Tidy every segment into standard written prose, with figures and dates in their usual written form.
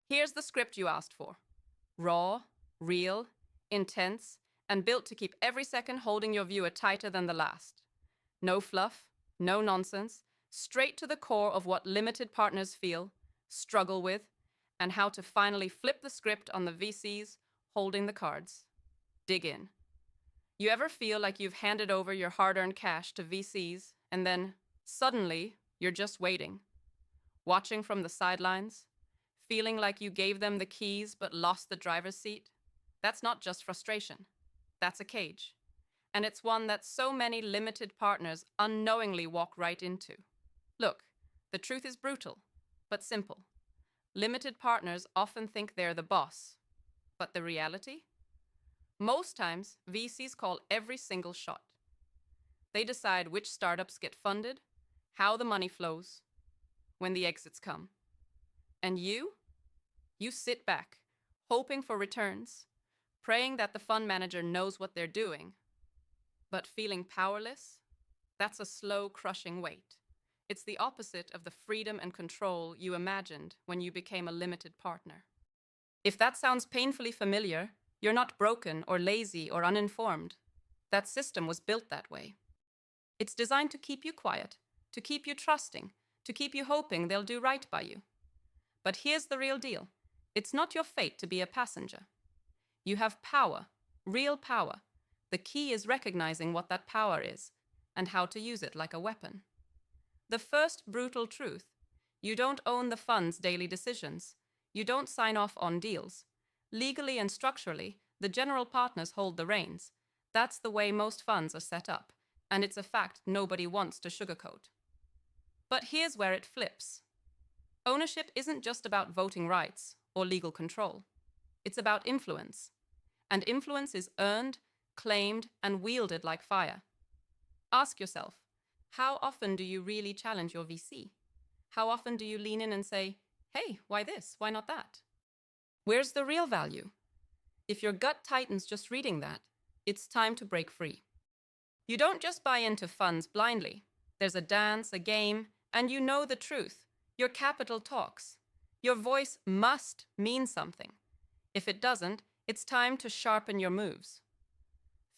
Here's the script you asked for: raw, real, intense, and built to keep every second holding your viewer tighter than the last. No fluff, no nonsense, straight to the core of what limited partners feel, struggle with, and how to finally flip the script on the VCs holding the cards. Dig in. You ever feel like you've handed over your hard-earned cash to VCs and then, suddenly, you're just waiting, watching from the sidelines, feeling like you gave them the keys but lost the driver's seat? That's not just frustration. That's a cage. And it's one that so many limited partners unknowingly walk right into. Look, the truth is brutal, but simple. Limited partners often think they're the boss. But the reality? Most times, VCs call every single shot. They decide which startups get funded, how the money flows, when the exits come. And you sit back, hoping for returns, praying that the fund manager knows what they're doing. But feeling powerless? That's a slow, crushing weight. It's the opposite of the freedom and control you imagined when you became a limited partner. If that sounds painfully familiar, you're not broken or lazy or uninformed. That system was built that way. It's designed to keep you quiet, to keep you trusting, to keep you hoping they'll do right by you. But here's the real deal. It's not your fate to be a passenger. You have power, real power. The key is recognizing what that power is and how to use it like a weapon. The first brutal truth: you don't own the fund's daily decisions. You don't sign off on deals. Legally and structurally, the general partners hold the reins. That's the way most funds are set up, and it's a fact nobody wants to sugarcoat. But here's where it flips. Ownership isn't just about voting rights or legal control. It's about influence. And influence is earned, claimed, and wielded like fire. Ask yourself, how often do you really challenge your VC? How often do you lean in and say, hey, why this? Why not that? Where's the real value? If your gut tightens just reading that, it's time to break free. You don't just buy into funds blindly. There's a dance, a game, and you know the truth. Your capital talks. Your voice must mean something. If it doesn't, it's time to sharpen your moves.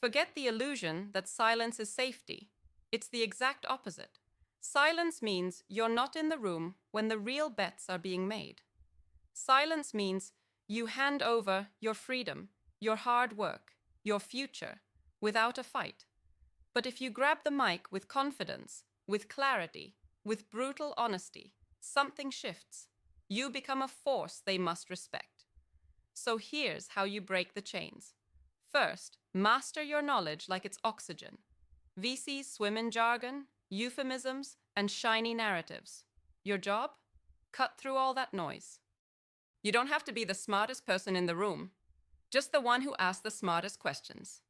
Forget the illusion that silence is safety. It's the exact opposite. Silence means you're not in the room when the real bets are being made. Silence means you hand over your freedom, your hard work, your future, without a fight. But if you grab the mic with confidence, with clarity, with brutal honesty, something shifts. You become a force they must respect. So here's how you break the chains. First, master your knowledge like it's oxygen. VCs swim in jargon, euphemisms, and shiny narratives. Your job? Cut through all that noise. You don't have to be the smartest person in the room, just the one who asks the smartest questions.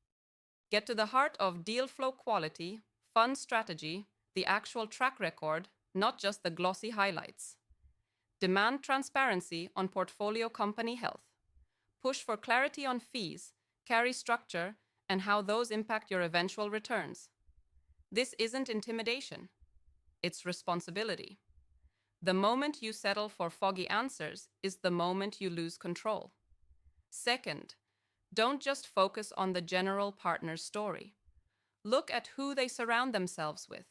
Get to the heart of deal flow quality, fund strategy, the actual track record, not just the glossy highlights. Demand transparency on portfolio company health. Push for clarity on fees, carry structure, and how those impact your eventual returns. This isn't intimidation. It's responsibility. The moment you settle for foggy answers is the moment you lose control. Second, don't just focus on the general partner's story. Look at who they surround themselves with.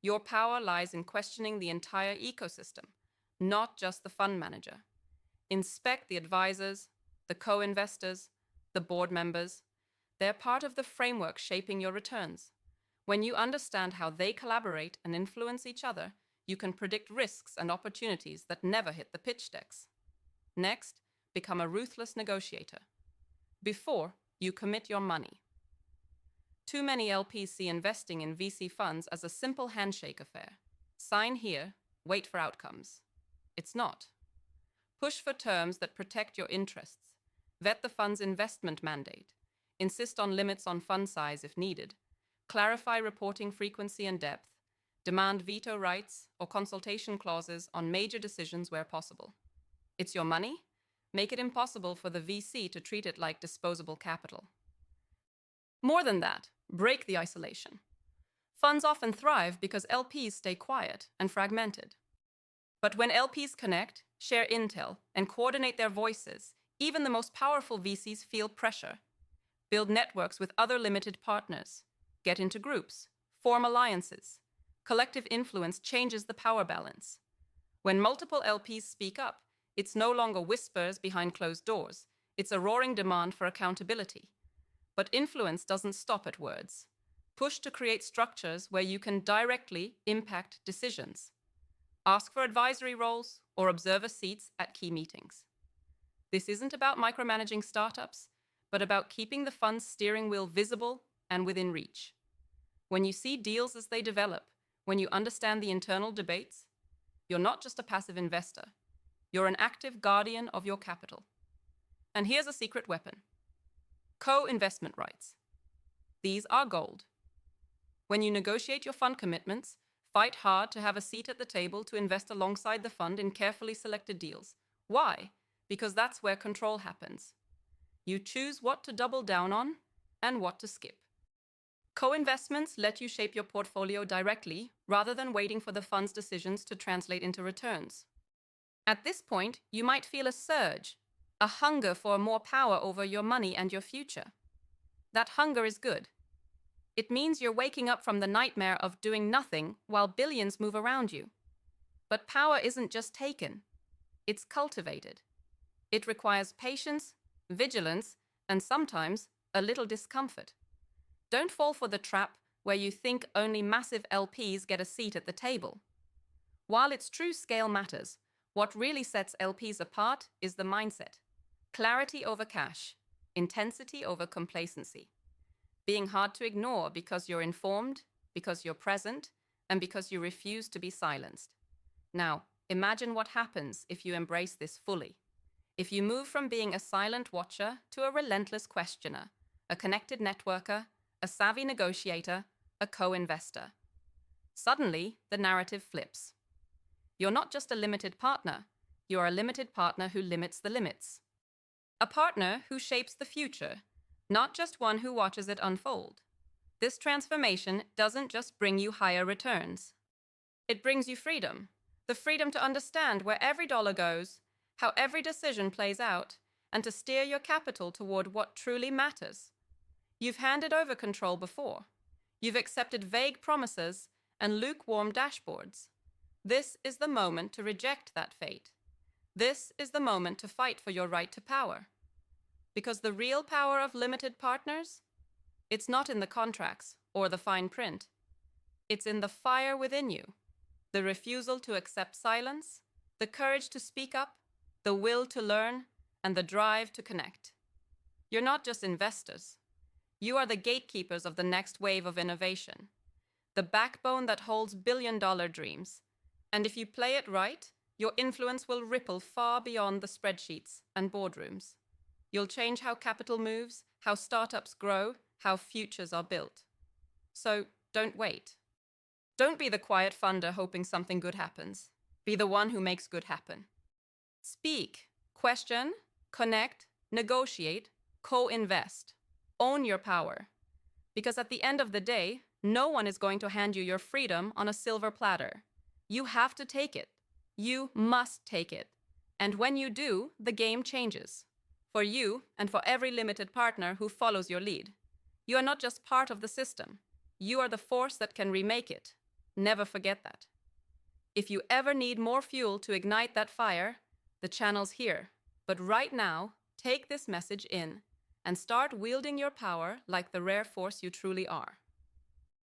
Your power lies in questioning the entire ecosystem, not just the fund manager. Inspect the advisors, the co-investors, the board members. They're part of the framework shaping your returns. When you understand how they collaborate and influence each other, you can predict risks and opportunities that never hit the pitch decks. Next, become a ruthless negotiator. Before, you commit your money. Too many LPs see investing in VC funds as a simple handshake affair. Sign here, wait for outcomes. It's not. Push for terms that protect your interests. Vet the fund's investment mandate. Insist on limits on fund size if needed. Clarify reporting frequency and depth. Demand veto rights or consultation clauses on major decisions where possible. It's your money. Make it impossible for the VC to treat it like disposable capital. More than that, break the isolation. Funds often thrive because LPs stay quiet and fragmented. But when LPs connect, share intel, and coordinate their voices. Even the most powerful VCs feel pressure. Build networks with other limited partners. Get into groups. Form alliances. Collective influence changes the power balance. When multiple LPs speak up, it's no longer whispers behind closed doors. It's a roaring demand for accountability. But influence doesn't stop at words. Push to create structures where you can directly impact decisions. Ask for advisory roles or observer seats at key meetings. This isn't about micromanaging startups, but about keeping the fund's steering wheel visible and within reach. When you see deals as they develop, when you understand the internal debates, you're not just a passive investor. You're an active guardian of your capital. And here's a secret weapon: co-investment rights. These are gold. When you negotiate your fund commitments, fight hard to have a seat at the table to invest alongside the fund in carefully selected deals. Why? Because that's where control happens. You choose what to double down on and what to skip. Co-investments let you shape your portfolio directly rather than waiting for the fund's decisions to translate into returns. At this point, you might feel a surge, a hunger for more power over your money and your future. That hunger is good. It means you're waking up from the nightmare of doing nothing while billions move around you. But power isn't just taken, it's cultivated. It requires patience, vigilance, and sometimes a little discomfort. Don't fall for the trap where you think only massive LPs get a seat at the table. While its true scale matters, what really sets LPs apart is the mindset. Clarity over cash, intensity over complacency. Being hard to ignore because you're informed, because you're present, and because you refuse to be silenced. Now, imagine what happens if you embrace this fully. If you move from being a silent watcher to a relentless questioner, a connected networker, a savvy negotiator, a co-investor. Suddenly, the narrative flips. You're not just a limited partner, you're a limited partner who limits the limits. A partner who shapes the future, not just one who watches it unfold. This transformation doesn't just bring you higher returns. It brings you freedom. The freedom to understand where every dollar goes, how every decision plays out, and to steer your capital toward what truly matters. You've handed over control before. You've accepted vague promises and lukewarm dashboards. This is the moment to reject that fate. This is the moment to fight for your right to power. Because the real power of limited partners, it's not in the contracts or the fine print. It's in the fire within you, the refusal to accept silence, the courage to speak up, the will to learn, and the drive to connect. You're not just investors. You are the gatekeepers of the next wave of innovation, the backbone that holds billion-dollar dreams. And if you play it right, your influence will ripple far beyond the spreadsheets and boardrooms. You'll change how capital moves, how startups grow, how futures are built. So don't wait. Don't be the quiet funder hoping something good happens. Be the one who makes good happen. Speak, question, connect, negotiate, co-invest. Own your power. Because at the end of the day, no one is going to hand you your freedom on a silver platter. You have to take it. You must take it. And when you do, the game changes. For you and for every limited partner who follows your lead. You are not just part of the system. You are the force that can remake it. Never forget that. If you ever need more fuel to ignite that fire, the channel's here. But right now, take this message in and start wielding your power like the rare force you truly are.